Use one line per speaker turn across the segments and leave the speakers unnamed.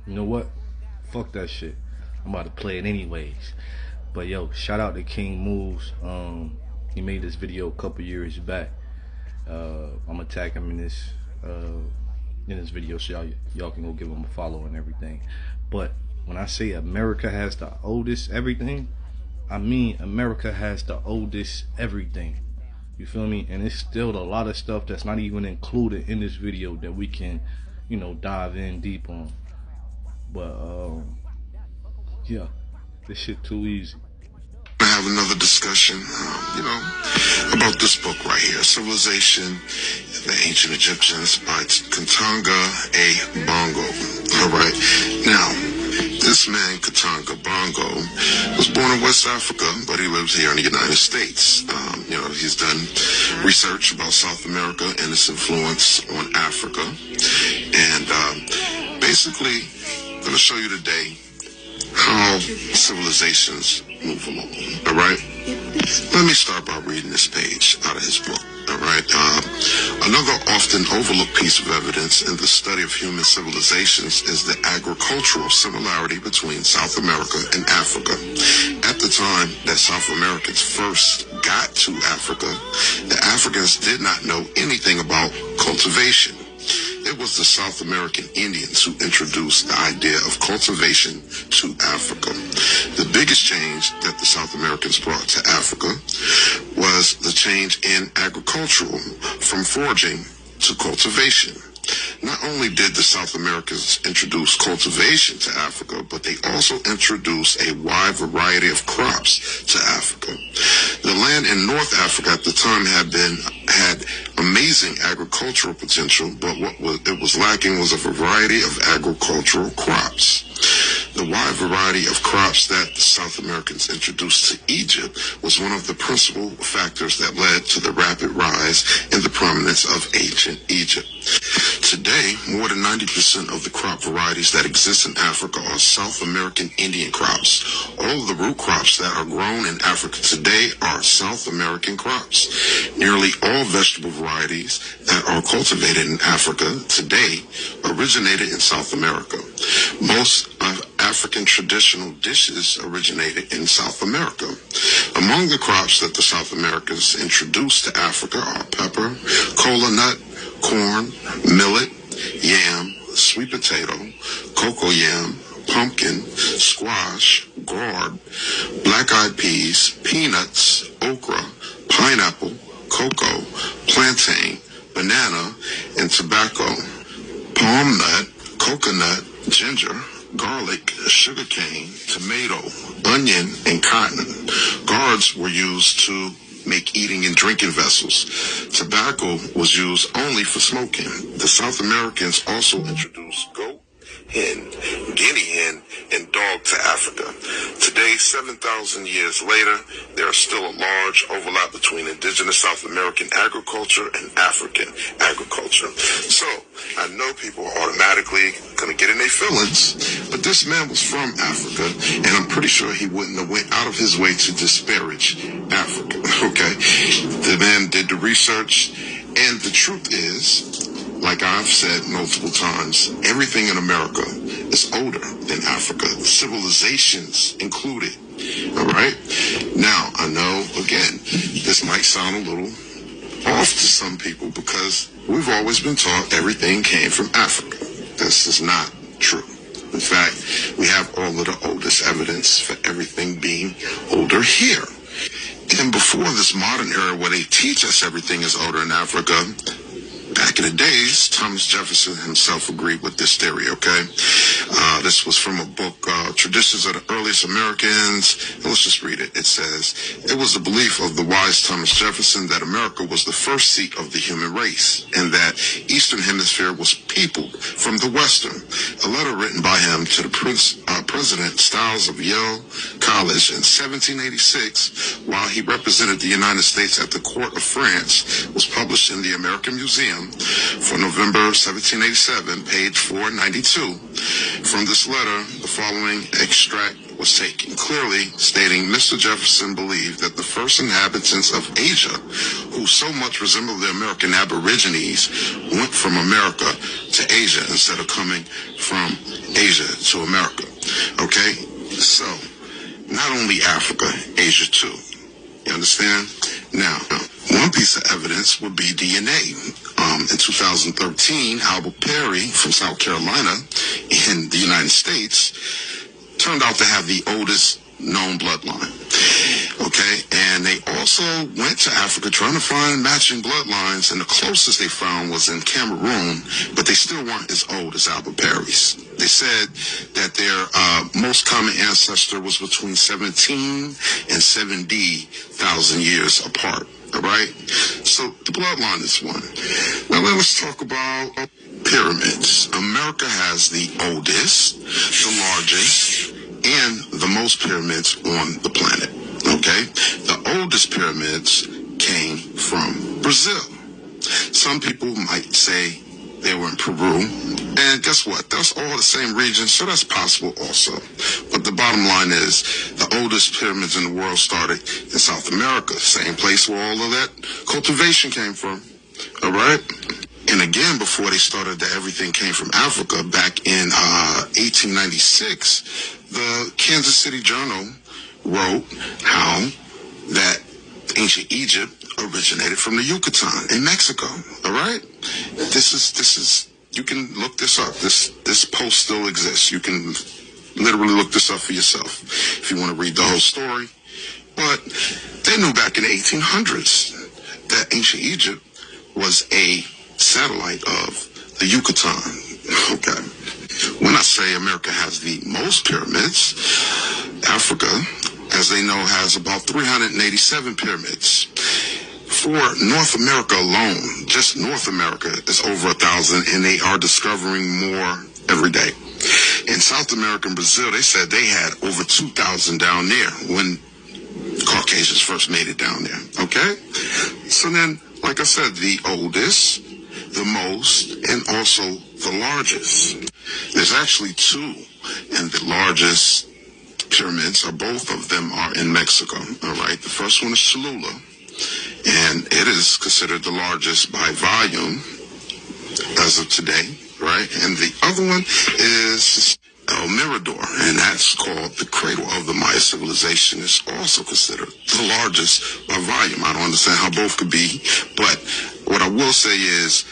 You know what? Fuck that shit. I'm about to play it anyways. But yo, shout out to King Moves. He made this video a couple years back. I'm gonna tag him in this video, so y'all can go give him a follow and everything. But when I say America has the oldest everything, I mean America has the oldest everything. You feel me? And it's still a lot of stuff that's not even included in this video that we can, you know, dive in deep on. But yeah, this shit too easy.
I have another discussion, about this book right here, Civilization of the Ancient Egyptians by Katanga A. Bongo. All right. Now, this man, Katanga Bongo, was born in West Africa, but he lives here in the United States. He's done research about South America and its influence on Africa. And basically, I'm going to show you today how civilizations move along. All right? Let me start by reading this page out of his book. All right? Another often overlooked piece of evidence in the study of human civilizations is the agricultural similarity between South America and Africa. At the time that South Americans first got to Africa, the Africans did not know anything about cultivation. It was the South American Indians who introduced the idea of cultivation to Africa. The biggest change that the South Americans brought to Africa was the change in agricultural, from foraging to cultivation. Not only did the South Americans introduce cultivation to Africa, but they also introduced a wide variety of crops to Africa. The land in North Africa at the time had amazing agricultural potential, but what it was lacking was a variety of agricultural crops. The wide variety of crops that the South Americans introduced to Egypt was one of the principal factors that led to the rapid rise in the prominence of ancient Egypt. Today, more than 90% of the crop varieties that exist in Africa are South American Indian crops. All of the root crops that are grown in Africa today are South American crops. Nearly all vegetable varieties that are cultivated in Africa today originated in South America. Most of African traditional dishes originated in South America. Among the crops that the South Americans introduced to Africa are pepper, cola nut, corn, millet, yam, sweet potato, cocoa yam, pumpkin, squash, gourd, black-eyed peas, peanuts, okra, pineapple, cocoa, plantain, banana, and tobacco, palm nut, coconut, ginger, garlic, sugarcane, tomato, onion, and cotton. Gourds were used to make eating and drinking vessels. Tobacco was used only for smoking. The South Americans also introduced goat, hen, guinea hen, and dog to Africa. Today, 7,000 years later, there is still a large overlap between indigenous South American agriculture and African agriculture. So, I know people are automatically going to get in their feelings, but this man was from Africa, and I'm pretty sure he wouldn't have went out of his way to disparage Africa, okay? The man did the research, and the truth is, like I've said multiple times, everything in America is older than Africa, civilizations included. All right? Now, I know, again, this might sound a little off to some people because we've always been taught everything came from Africa. This is not true. In fact, we have all of the oldest evidence for everything being older here. And before this modern era where they teach us everything is older in Africa, back in the days, Thomas Jefferson himself agreed with this theory, okay? This was from a book, Traditions of the Earliest Americans. And let's just read it. It says, it was the belief of the wise Thomas Jefferson that America was the first seat of the human race, and that Eastern Hemisphere was peopled from the Western. A letter written by him to the President Styles of Yale College in 1786, while he represented the United States at the court of France, was published in the American Museum for November 1787, page 492. From this letter, the following extract was taken, clearly stating Mr. Jefferson believed that the first inhabitants of Asia, who so much resembled the American Aborigines, went from America to Asia instead of coming from Asia to America. Okay? So, not only Africa, Asia too. You understand? Now, one piece of evidence would be DNA. In 2013, Albert Perry from South Carolina in the United States turned out to have the oldest known bloodline. Okay, and they also went to Africa trying to find matching bloodlines, and the closest they found was in Cameroon, but they still weren't as old as Albert Perry's. They said that their most common ancestor was between 17 and 70,000 years apart. All right, so the bloodline is one. Now let's talk about pyramids. America has the oldest, the largest, and the most pyramids on the planet. Okay, the oldest pyramids came from Brazil. Some people might say they were in Peru, and guess what? That's all the same region, so that's possible also. But the bottom line is, the oldest pyramids in the world started in South America, same place where all of that cultivation came from. All right? And again, before they started that everything came from Africa, back in 1896, the Kansas City Journal wrote how that ancient Egypt originated from the Yucatan in Mexico. All right? This is you can look this up. This post still exists. You can literally look this up for yourself if you want to read the whole story. But they knew back in the 1800s that ancient Egypt was a satellite of the Yucatan. Okay. When I say America has the most pyramids, Africa, as they know, has about 387 pyramids. For North America alone, just North America is over 1,000, and they are discovering more every day. In South America and Brazil, they said they had over 2,000 down there when Caucasians first made it down there. Okay? So then, like I said, the oldest, the most, and also the largest. There's actually two, and the largest pyramids, or both of them, are in Mexico. All right? The first one is Cholula, and it is considered the largest by volume as of today, right? And the other one is El Mirador, and that's called the cradle of the Maya civilization. It's also considered the largest by volume. I don't understand how both could be, but what I will say is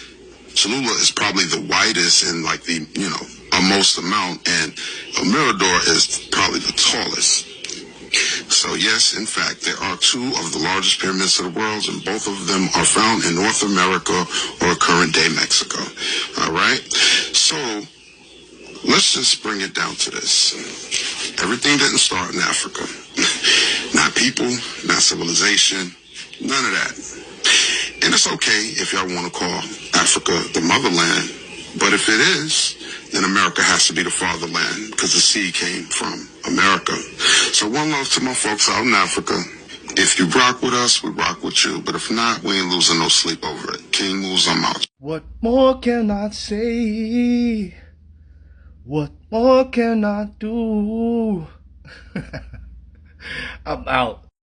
Cholula is probably the widest and like the, most amount, and El Mirador is probably the tallest. So yes, in fact, there are two of the largest pyramids of the world, and both of them are found in North America or current-day Mexico. All right? So let's just bring it down to this. Everything didn't start in Africa. Not people, not civilization, none of that. And it's okay if y'all want to call Africa the motherland, but if it is, then America has to be the fatherland because the seed came from America. So one love to my folks out in Africa. If you rock with us, we rock with you. But if not, we ain't losing no sleep over it. King moves, I'm out.
What more can I say? What more can I do? I'm out.